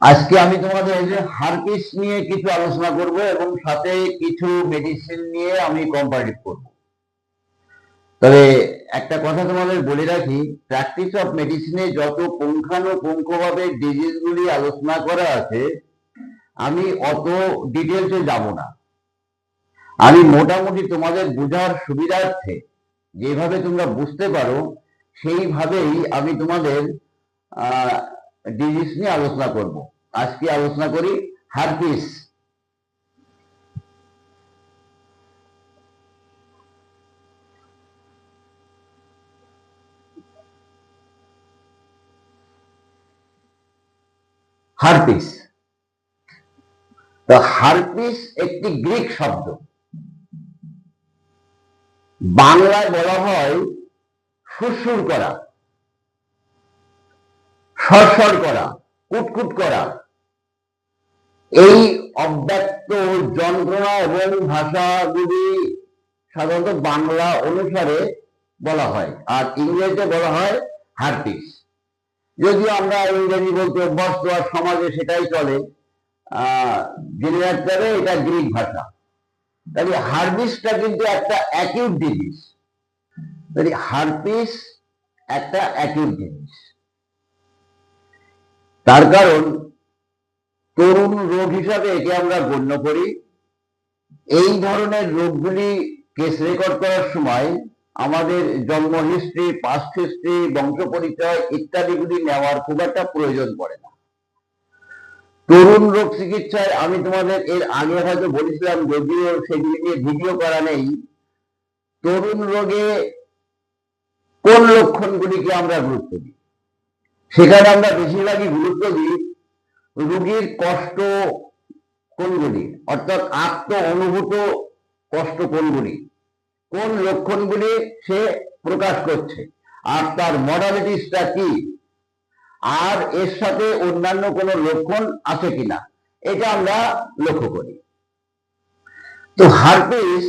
আজকে আমি তোমাদের হারপিস নিয়ে কিছু আলোচনা করব এবং সাথে কিছু মেডিসিন নিয়ে আমি কম্পারেটিভ করব। তবে একটা কথা তোমাদের বলে রাখি, প্র্যাকটিস অফ মেডিসিনে যত পুঙ্খানুপুঙ্খভাবে ডিজিজগুলি আলোচনা করা আছে আমি অত ডিটেলসে যাব না। আমি মোটামুটি তোমাদের বোঝার সুবিধার্থে যেভাবে তোমরা বুঝতে পারো সেইভাবেই আমি তোমাদের ডিজিজ নিয়ে আলোচনা করব। আজকে আলোচনা করি হারপিস। হারপিস, তো হারপিস একটি গ্রিক শব্দ। বাংলায় বলা হয় সুরসুর করা, সরসর করা, কুটকুট করা। এই অব্যক্ত যন্ত্রণা এবং ভাষাগুলি সাধারণত বাংলা অনুসারে বলা হয়, আর ইংরেজিতে বলা হয় হারপিস। যদিও আমরা ইংরেজি বলতে অভ্যস্ত আর সমাজে সেটাই চলে, জেনে রাখতে হবে এটা গ্রিক ভাষা। তাহলে হারপিসটা কিন্তু একটা অ্যাকিউট ডিজিজ। তাহলে হারপিস একটা অ্যাকিউট ডিজিজ, তার কারণ তরুণ রোগ হিসাবে একে আমরা গণ্য করি। এই ধরনের রোগগুলি কেস রেকর্ড করার সময় আমাদের জন্ম হিস্ট্রি, পাস্ট হিস্ট্রি, বংশ পরিচয় ইত্যাদিগুলি নেওয়ার খুব একটা প্রয়োজন পড়ে না। তরুণ রোগ চিকিৎসায় আমি তোমাদের এর আগে হয়তো বলেছিলাম, যদিও সেগুলি নিয়ে ভিডিও করা নেই। তরুণ রোগে কোন লক্ষণগুলিকে আমরা গুরুত্ব দিই, সেখানে আমরা বেশিরভাগই গুরুত্ব দিই রোগীর কষ্ট কোনগুলি, অর্থাৎ আত্ম অনুভূত কষ্ট কোনগুলি, কোন লক্ষণগুলি সে প্রকাশ করছে, আর তার মডালিটিসটা কি, আর এর সাথে অন্যান্য কোনো লক্ষণ আছে কিনা, এটা আমরা লক্ষ্য করি। তো হারপিস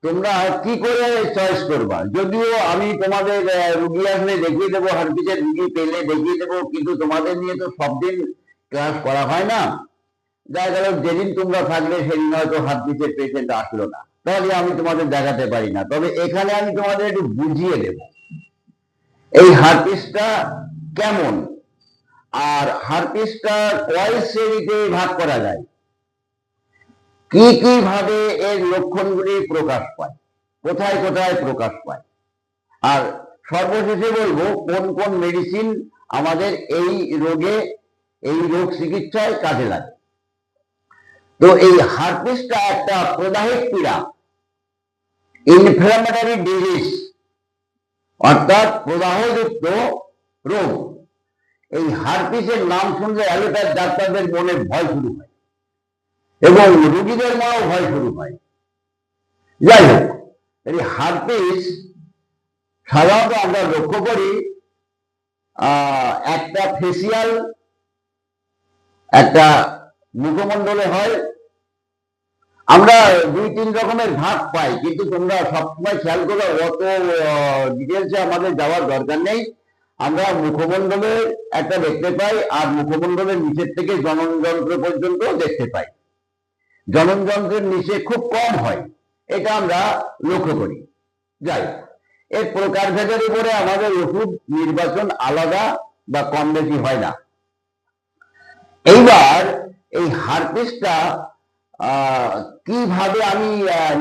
তোমরা কি করে চয়েস করবা? যদিও আমি তোমাদের রুগী আসলে দেখিয়ে দেবো, হারপিসের রুগী পেলে দেখিয়ে দেবো, কিন্তু তোমাদের নিয়ে তো সব দিন ক্লাস করা হয় না। দেখা গেল যেদিন তোমরা থাকলে সেদিন হয়তো হারপিসের পেশেন্ট আসলো না, তাহলে আমি তোমাদের দেখাতে পারি না। তবে এখানে আমি তোমাদের একটু বুঝিয়ে দেব এই হারপিসটা কেমন, আর হারপিসটা কয় শ্রেণীতে ভাগ করা যায়, কি কি ভাবে এর লক্ষণগুলি প্রকাশ পায়, কোথায় কোথায় প্রকাশ পায়, আর সর্বশেষে বলবো কোন কোন মেডিসিন আমাদের এই রোগে, এই রোগ চিকিৎসায় কাজে লাগে। তো এই হারপিসটা একটা প্রদাহিক পীড়া, ইনফ্লামেটরি ডিজিজ, অর্থাৎ প্রদাহযুক্ত রোগ। এই হারপিসের নাম শুনলে অ্যালোপ্যাথ ডাক্তারদের মনে ভয় শুরু হয় এবং রোগীদের মনেও ভয় শুরু হয়। যাই হোক, এই হারপিস সাধারণত আমরা লক্ষ্য করি একটা ফেসিয়াল, একটা মুখমণ্ডলে হয়। আমরা দুই তিন রকমের ভাগ পাই, কিন্তু তোমরা সবসময় খেয়াল করো, অত ডিটেলসে আমাদের যাওয়ার দরকার নেই। আমরা মুখমণ্ডলে একটা দেখতে পাই, আর মুখমণ্ডলের নিচের থেকে জননযন্ত্র পর্যন্ত দেখতে পাই। জননযন্ত্রের নিচে খুব কম হয়, এটা আমরা লক্ষ্য করি। যাই, এর প্রকারভেদের উপরে আমাদের ওষুধ নির্বাচন আলাদা বা কম বেশি হয় না। এইবার এই হারপিসটা কিভাবে আমি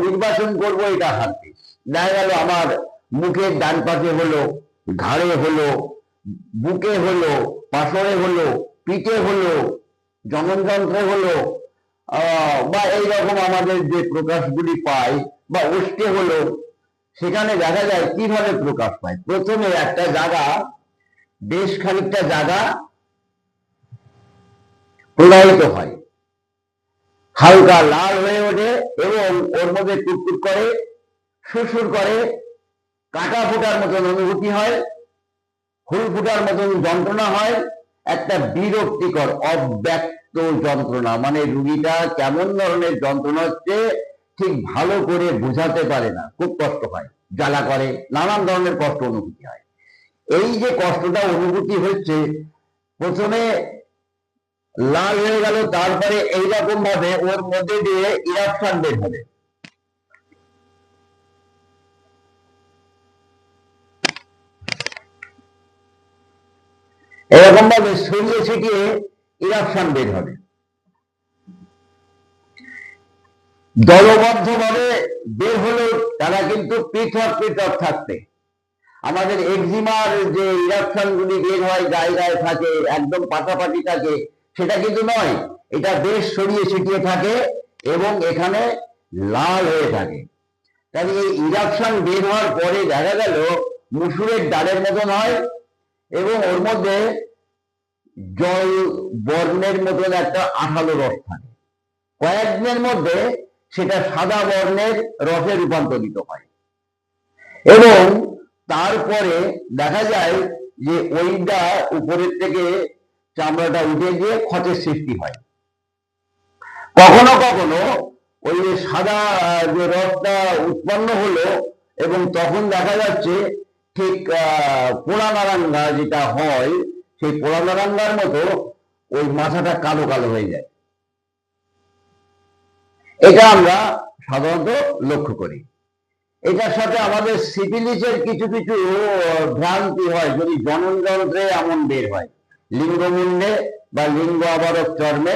নির্বাচন করব, এটা হারপিস। দেখা গেল আমার মুখের ডান পাশে হলো, ঘাড়ে হলো, বুকে হলো, পাশরে হলো, পিঠে হলো, জননযন্ত্রে হলো, বা এইরকম আমাদের যে প্রকাশগুলি পাই, বা ওষ্ঠে হলো, সেখানে দেখা যায় কিভাবে প্রকাশ পায়। প্রথমে একটা জায়গা, বেশ খানিকটা জায়গা প্রবাহিত হয়, হালকা লাল হয়ে ওঠে এবং ওর মধ্যে টুকটুক করে, সুরসুর করে, কাটা ফোটার মতন অনুভূতি হয়, হুল ফুটার মতন যন্ত্রণা হয়, একটা বিরক্তিকর অব্যক্ত যন্ত্রণা। মানে রুগীটা কেমন ধরনের যন্ত্রণা হচ্ছে ঠিক ভালো করে বোঝাতে পারে না, খুব কষ্ট হয়, জ্বালা করে, নানান ধরনের কষ্ট অনুভূতি হয়। এই যে কষ্টটা অনুভূতি হচ্ছে, প্রথমে লাল হয়ে গেল, তারপরে এইরকম ভাবে ওর মধ্যে দিয়ে ইরাপশন বের হবে। এরকম ভাবে ছড়িয়ে ছিটিয়ে ইরাপশন বের হবে। দলবদ্ধ ভাবে বের হলেও তারা কিন্তু পৃথক পৃথক থাকতে, আমাদের এক্সিমার যে ইরাপশন গুলি বের হয় গায়ে গায়ে থাকে, একদম পাশাপাশি থাকে, সেটা কিন্তু নয়। এটা বেশ ছড়িয়ে ছিটিয়ে থাকে এবং এখানে লাল হয়ে থাকে। তাহলে এই ইরাপশন বের হওয়ার পরে দেখা গেল মুসুরের ডালের মতন হয় এবং ওর মধ্যে জল বর্ণের মতন একটা আঠালো রস থাকে। কয়েকদিনের মধ্যে সেটা সাদা বর্ণের রসে রূপান্তরিত হয় এবং তারপরে দেখা যায় যে ওইটা উপরের থেকে চামড়াটা উঠে গিয়ে ক্ষতের সৃষ্টি হয়। কখনো কখনো ওই সাদা যে রসটা উৎপন্ন হলো এবং তখন দেখা যাচ্ছে ঠিক পোড়া নারাঙ্গা যেটা হয়, সেই পোড়া নারাঙ্গার মতো ওই মাথাটা কালো কালো হয়ে যায়। এটা আমরা সাধারণত লক্ষ্য করি। এটার সাথে আমাদের সিফিলিসের কিছু কিছু ভ্রান্তি হয় যদি জনন যন্ত্রে এমন বের হয়, লিঙ্গমুণ্ডে বা লিঙ্গ আবরক চর্মে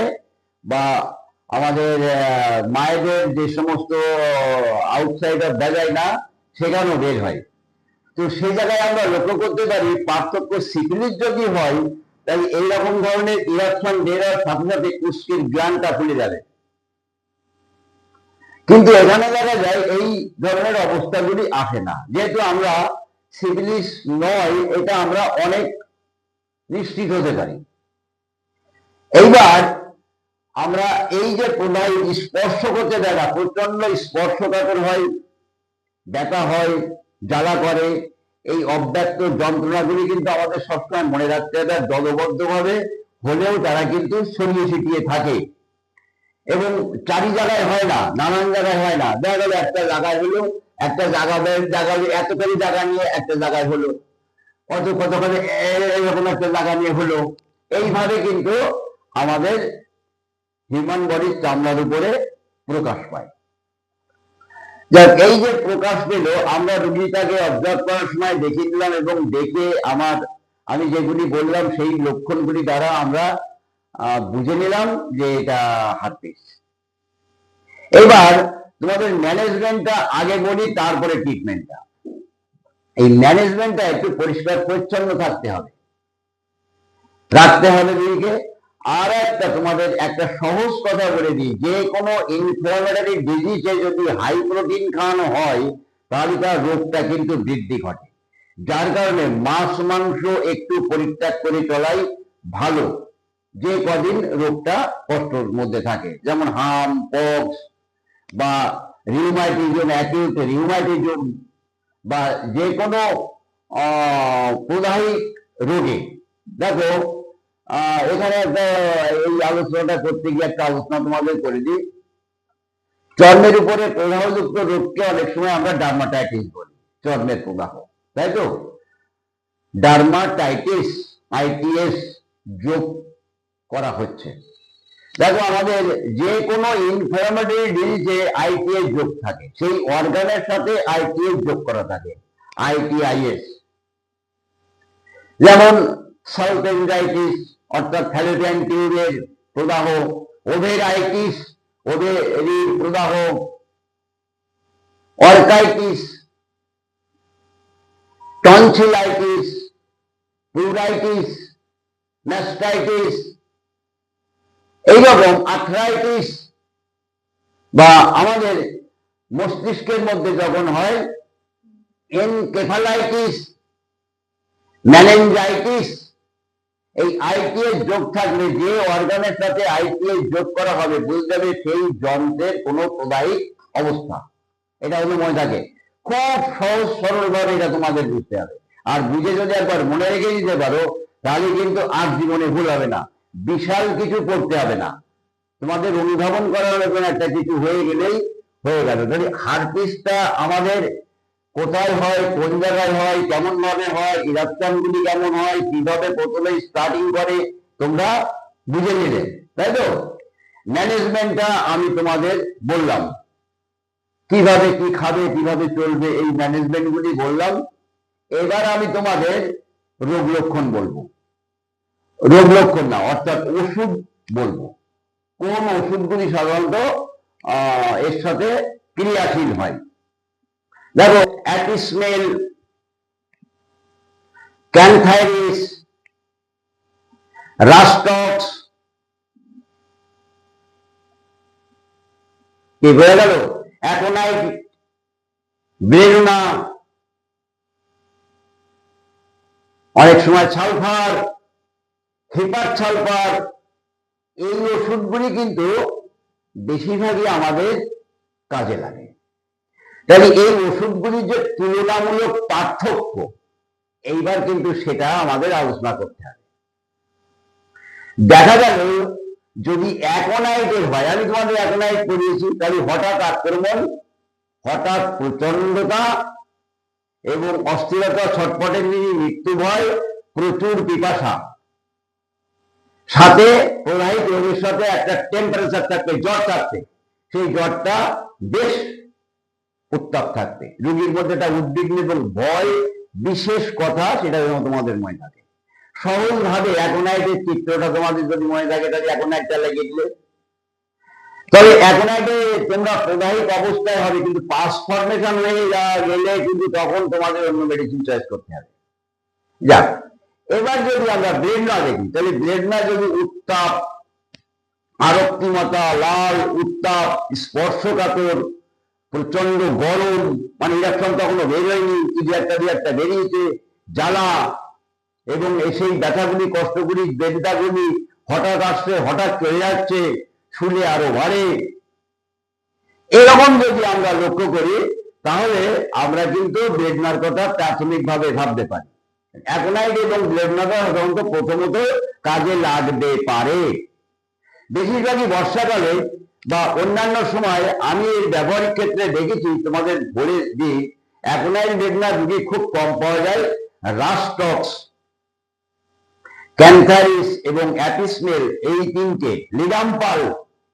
বা আমাদের মায়েদের যে সমস্ত আউটসাইড অফ ভ্যাজাইনা সেখানেও বের হয়। তো সেই জায়গায় আমরা লক্ষ্য করতে পারি পার্থক্য সিফিলিস যদি হয় তাহলে এইরকম ধরনের ইরাপশন বের হওয়ার সাথে সাথে কুষ্কির গ্ল্যান্ডটা ফুলে যাবে। কিন্তু এখানে দেখা যায় এই ধরনের অবস্থাগুলি আসে না, যেহেতু আমরা সিফিলিস নয় এটা আমরা অনেক নিশ্চিত হতে পারি। এইবার আমরা এই যে প্রদায় স্পর্শ করতে দেখা প্রচন্ড স্পর্শকাতর হয়, ব্যথা হয়, জ্বালা করে, এই অব্যক্ত যন্ত্রণাগুলি কিন্তু আমাদের সবসময় মনে রাখতে হবে। দলবদ্ধভাবে হলেও তারা কিন্তু ছড়িয়ে ছিটিয়ে থাকে এবং চারি জায়গায় হয় না, নানান জায়গায় হয় না। দেখা গেল একটা জায়গায় হলো, একটা জায়গা এতখানি জায়গা নিয়ে একটা জায়গায় হলো, কতখানি এরকম একটা জায়গা নিয়ে হলো। এইভাবে কিন্তু আমাদের হিউম্যান বডির চামড়ার উপরে প্রকাশ পায়। যাক, এই যে প্রকাশ পেল আমরা রোগীটাকে অবজার্ভ করার সময় দেখে দিলাম এবং দেখে আমি যেগুলি বললাম সেই লক্ষণগুলি দ্বারা আমরা বুঝে নিলাম যে এটা হার্পিস। এবার তোমাদের ম্যানেজমেন্টটা আগে বলি, তারপরে ট্রিটমেন্টটা। এই ম্যানেজমেন্টটা একটু পরিষ্কার পরিচ্ছন্ন থাকতে হবে, রাখতে হবে রোগীকে। আর একটা তোমাদের একটা সহজ কথা বলে দিই, যে কোনো ইনফ্লামেটরি ডিজিজে যদি হাই প্রোটিন খাওয়ানো হয় তাহলে তার রোগটা কিন্তু বৃদ্ধি ঘটে। যার কারণে মাছ মাংস একটু পরিত্যাগ করে চলাই ভালো, যে কদিন রোগটা কষ্টর মধ্যে থাকে, যেমন হাম পক্স বা রিউমাটিজম, অ্যাকিউট রিউমাটিজম বা যে কোনো প্রদাহিক রোগে। দেখো এখানে এই আলোচনাটা করতে গিয়ে একটা আলোচনা তোমাদের করে দিই। চর্মের উপরে প্রদাহযুক্ত রোগকে অনেক সময় আমরা ডার্মাটাইটিস বলি, চর্মের প্রদাহ, তাই তো? ডার্মাটাইটিস আইটিএস যোগ করা হচ্ছে। দেখো আমাদের যে কোনো ইনফ্লামেটরি ডিজিজে আইটিএস যোগ থাকে, সেই অর্গানের সাথে আইটিএস যোগ করা থাকে, আইটিআইএস। যেমন সালপেঞ্জাইটিস অর্থাৎ ফ্যালোপিয়ান টিউবের প্রদাহ, ওভেরাইটিস ওভেরির প্রদাহ, অর্কাইটিস, টনসিলাইটিস, প্লুরাইটিস, ম্যাস্টাইটিস, এইরকম আর্থ্রাইটিস, বা আমাদের মস্তিষ্কের মধ্যে যখন হয় এনকেফালাইটিস, মেনিনজাইটিস। এই আইটিএস যোগ থাকলে যে অর্গানের সাথে আইটিএস যোগ করা হবে বুঝতে হবে সেই যন্ত্রের কোনো প্রদায়িক অবস্থা। এটা হলো মনে থাকে, খুব সহজ সরল ভাবে এটা তোমাদের বুঝতে হবে। আর বুঝে যদি একবার মনে রেখে দিতে পারো তাহলে কিন্তু আর জীবনে ভুল হবে না, বিশাল কিছু করতে হবে না, তোমাদের অনুধাবন করার মতন একটা কিছু হয়ে গেলেই হয়ে গেল। যদি হার্পিসটা আমাদের কোথায় হয়, কোন জায়গায় হয়, কেমন ভাবে হয়, ইলাস্ট্রামগুলি কেমন হয়, কিভাবে প্রথমে স্টার্টিং করে, তোমরা বুঝে নিলে, তাই তো? ম্যানেজমেন্টটা আমি তোমাদের বললাম, কিভাবে কি খাবে, কিভাবে চলবে, এই ম্যানেজমেন্ট গুলি বললাম। এবার আমি তোমাদের রোগ লক্ষণ বলবো, রোগ লক্ষণ না অর্থাৎ ওষুধ বলবো, কোন ওষুধগুলি সাধারণত এর সাথে ক্রিয়াশীল হয়। দেখো, অ্যাটিসমেল, ক্যানথাইরিস, রাস্টক্স, কি হয়ে গেল, অ্যাকোনাইট, ব্রেরুনা, অনেক সময় সালফার, হিপার সালফার, এই ওষুধগুলি কিন্তু বেশিরভাগই আমাদের কাজে লাগে। তাহলে এই ওষুধগুলির যে তুলনামূলক পার্থক্য, এইবার কিন্তু সেটা আমাদের আলোচনা করতে হবে। দেখা গেল যদি অ্যাকোনাইটের হয়, আমি তোমাদের অ্যাকোনাইট পড়িয়েছি, তাহলে হঠাৎ আক্রমণ, হঠাৎ প্রচন্ডতা এবং অস্থিরতা, ছটপটের মৃত্যু ভয়, প্রচুর পিপাসা, সাথে প্রবাহিত রোগের সাথে একটা টেম্পারেচার থাকতে, জ্বর থাকতে, সেই জ্বরটা বেশ উত্তাপ থাকতে, রোগীর মধ্যে একটা উদ্বিগ্ন এবং ভয়, বিশেষ কথা সেটা যেন তোমাদের মনে থাকে। সহজভাবে অ্যাকোনাইটের চিত্রটা তোমাদের যদি মনে থাকে, তাহলে অ্যাকোনাইটটা লেগে দিলে, তবে অ্যাকোনাইটে তোমরা প্রবাহিত অবস্থায় হবে, কিন্তু পাস ফর্মেশন হয়ে গেলে কিন্তু তখন তোমাদের অন্য মেডিসিন চয়েস করতে হবে। যাক, এবার যদি আমরা ব্রেডনা দেখি, তাহলে ব্রেডনা যদি উত্তাপ, আরক্তিমতা, লাল, উত্তাপ, স্পর্শকাতর, প্রচন্ড গরম, মানে ইলেকট্রন তখনো বেরোয়নি, কিছু একটা দিয়ে একটা বেরিয়েছে, জ্বালা এবং সেই ব্যথাগুলি, কষ্টগুলি, বেদনাগুলি হঠাৎ আসছে, হঠাৎ চলে যাচ্ছে, শুলে আরো বাড়ে, এরকম যদি আমরা লক্ষ্য করি, তাহলে আমরা কিন্তু ব্রেডনার কথা প্রাথমিকভাবে ভাবতে পারি। অ্যাকোনাইট এবং ব্রেডনাটা সাধারণত প্রথমত কাজে লাগতে পারে। বেশিরভাগই বর্ষাকালে বা অন্যান্য সময় আমি এর ব্যবহারিক ক্ষেত্রে দেখেছি, তোমাদের বলে দিই, অ্যাকোনাইট ব্রেডনা রুগী খুব কম পাওয়া যায়। রাস্টক্স, ক্যানথারিস এবং অ্যাটিসমেল, এই তিনটে, লিডাম্পাল,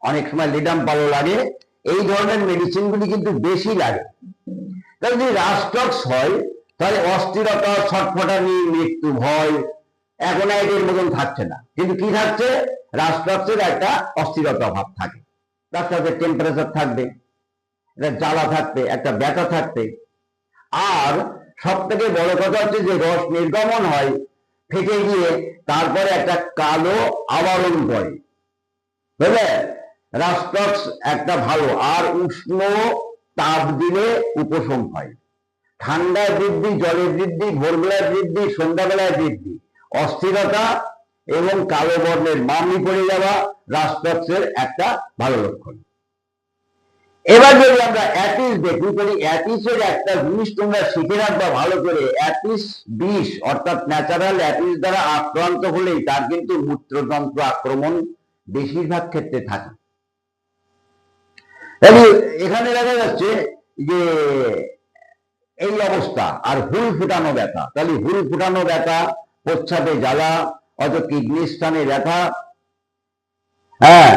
অনেক সময় লিডাম্পালও লাগে, এই ধরনের মেডিসিনগুলি কিন্তু বেশি লাগে। তাহলে যদি রাস্টক্স হয়, তাহলে অস্থিরতা, ছটফটানি, মৃত্যু ভয় অ্যাকোনাইটের মতন থাকছে না, কিন্তু কি থাকছে, রাস্টক্সের একটা অস্থিরতা ভাব থাকে, তার সাথে টেম্পারেচার থাকবে, জ্বালা থাকবে, একটা ব্যথা থাকবে, আর সব থেকে বড় কথা হচ্ছে যে রস নির্গমন হয় ফেটে গিয়ে, তারপরে একটা কালো আবরণ করে, বুঝলে? রাস্টক্স একটা ভালো, আর উষ্ণ তাপ দিলে উপশম হয়, ঠান্ডায় বৃদ্ধি, জলের বৃদ্ধি, ভোরবেলায় বৃদ্ধি, সন্ধ্যাবেলায় বৃদ্ধি, অস্থিরতা এবং কালো বর্ণের মামনি পড়ে যাওয়া রাস্টক্সের একটা ভালো লক্ষণ। এবার যদি আমরা অ্যাটিস দেখি, তাহলে অ্যাটিসের একটা জিনিস তোমরা শিখে রাখবা ভালো করে, অ্যাটিস বিষ অর্থাৎ ন্যাচারাল অ্যাটিস দ্বারা আক্রান্ত হলেই তার কিন্তু মূত্রতন্ত্র আক্রমণ বেশিরভাগ ক্ষেত্রে থাকে। এখানে দেখা যাচ্ছে যে এই অবস্থা, আর হুল ফুটানো ব্যথা, তাহলে হুল ফুটানো ব্যথা, প্রস্রাবে জ্বালা, হয়তো কিডনি স্থানে ব্যথা, হ্যাঁ,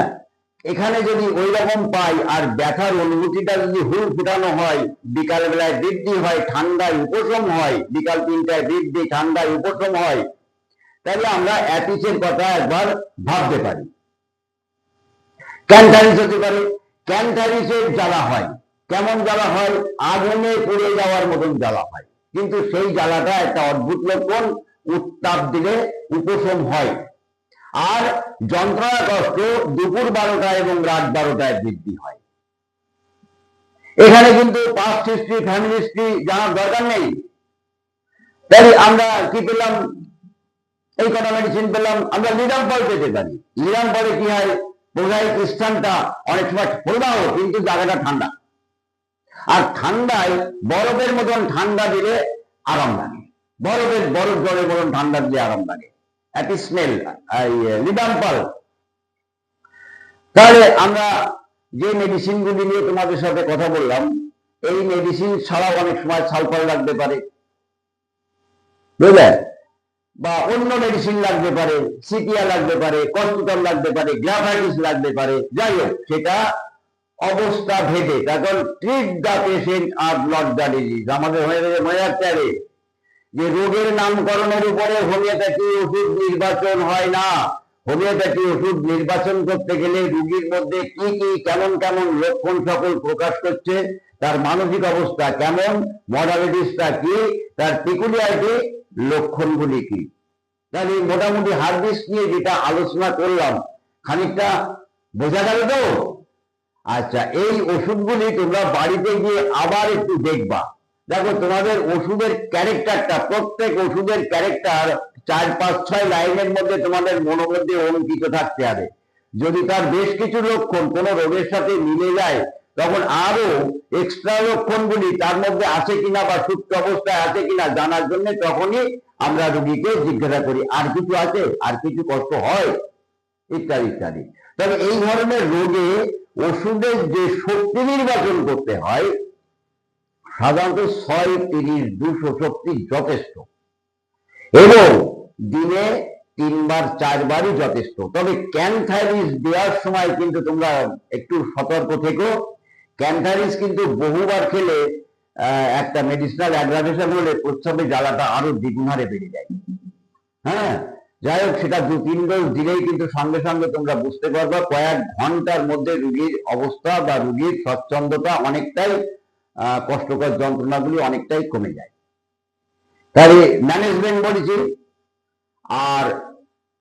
এখানে যদি ওই রকম পাই, আর ব্যথার অনুভূতিটা যদি হুল ফুটানো হয়, বিকাল বেলায় বৃদ্ধি হয়, ঠান্ডায় উপশম হয়, বিকাল 3টায় বৃদ্ধি, ঠান্ডায় উপশম হয়, তাহলে আমরা অ্যাটিসের কথা একবার ভাবতে পারি। ক্যানথারিস হতে পারে, ক্যানথারিসের জ্বালা হয়, কেমন জ্বালা হয়, আগুনে পুড়ে যাওয়ার মতন জ্বালা হয়, কিন্তু সেই জ্বালাটা একটা অদ্ভুত লক্ষণ, উত্তাপ দিলে উপশম হয়, আর যন্ত্রণা কষ্ট দুপুর 12টায় এবং রাত 12টায় বৃদ্ধি হয়। এখানে কিন্তু পাস্ট হিস্ট্রি, ফ্যামিলি হিস্ট্রি জানার দরকার নেই। তাই আমরা কি পেলাম, এই কটা মেডিসিন পেলাম, আমরা লিডাম্পাল পেতে পারি। লিডাম্পালে কি হয়, প্রবাহিত স্থানটা অনেক সময় প্রবাহ, কিন্তু জায়গাটা ঠান্ডা, আর ঠান্ডায় বরফের মতন ঠান্ডা দিলে আরাম লাগে, বরফ জলের মতন ঠান্ডা দিলে আরাম লাগে, অ্যাটিসমেল, লিডাম্পাল। তাহলে আমরা যে মেডিসিনগুলি নিয়ে তোমাদের সাথে কথা বললাম, এই মেডিসিন ছাড়াও অনেক সময় সালফার লাগতে পারে, বুঝলেন, বা অন্য মেডিসিন লাগতে পারে, সিপিয়া লাগতে পারে, কর্টিসন লাগতে পারে, গ্রাফাইটিস লাগতে পারে, যাই হোক সেটা অবস্থা ভেদে। তখন treat the patient are not the disease. আমাদের মনে রাখতে হবে যে রোগের নামকরণের উপরে হোমিওপ্যাথি ওষুধ নির্বাচন হয় না। হোমিওপ্যাথি ওষুধ নির্বাচন করতে গেলে রোগীর মধ্যে কি কি কেমন কেমন লক্ষণ সকল প্রকাশ করছে, তার মানসিক অবস্থা কেমন, মডালিটিসটা কি, তার পিকুলিয়ারিটি, লক্ষণগুলি কি। তাহলে মোটামুটি হার্ডিস নিয়ে যেটা আলোচনা করলাম খানিকটা বোঝা গেল তো? আচ্ছা, এই ওষুধগুলি তোমরা বাড়িতে গিয়ে আবার একটু দেখবা। দেখো তোমাদের ওষুধের ক্যারেক্টারটা, প্রত্যেক ওষুধের ক্যারেক্টার 4-5-6 লাইনের মধ্যে তোমাদের মনোমধ্যে অঙ্কিত থাকতে হবে। যদি তার বেশ কিছু লক্ষণ কোনো রোগের সাথে মিলে যায়, তখন আরো এক্সট্রা লক্ষণগুলি তার মধ্যে আছে কিনা বা সুপ্ত অবস্থায় আছে কিনা জানার জন্য তখনই আমরা রোগীকে জিজ্ঞাসা করি আর কিছু আছে, আর কিছু কষ্ট হয়, ইত্যাদি ইত্যাদি। তবে এই ধরনের রোগে ওষুধের যে শক্তি নির্বাচন করতে হয়, সাধারণত 6-30-200 শক্তি যথেষ্ট, এবং দিনে 3-4বারই যথেষ্ট। তবে ক্যানথাইরিস দেওয়ার সময় কিন্তু তোমরা একটু সতর্ক থেকো। ক্যানথাইরিস কিন্তু বহুবার খেলে একটা মেডিসিনাল অ্যাগ্রাভেশন হলে প্রস্রাবে জ্বালাটা আরো দ্বিগুণ হারে বেড়ে যায়। হ্যাঁ, যাই হোক, সেটা 2-3 ডোজ দিলেই কিন্তু সঙ্গে সঙ্গে তোমরা বুঝতে পারবা কয়েক ঘন্টার মধ্যে রোগীর অবস্থা বা রোগীর স্বচ্ছন্দতা অনেকটাই, কষ্টকর যন্ত্রণাগুলি অনেকটাই কমে যায়। তাই ম্যানেজমেন্ট বলেছি, আর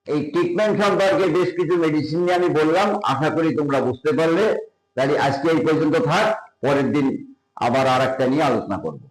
এই ট্রিটমেন্ট সম্পর্কে বেশ কিছু মেডিসিন নিয়ে আমি বললাম, আশা করি তোমরা বুঝতে পারলে। তাই আজকে এই পর্যন্ত থাক, পরের দিন আবার আর একটা নিয়ে আলোচনা করবো।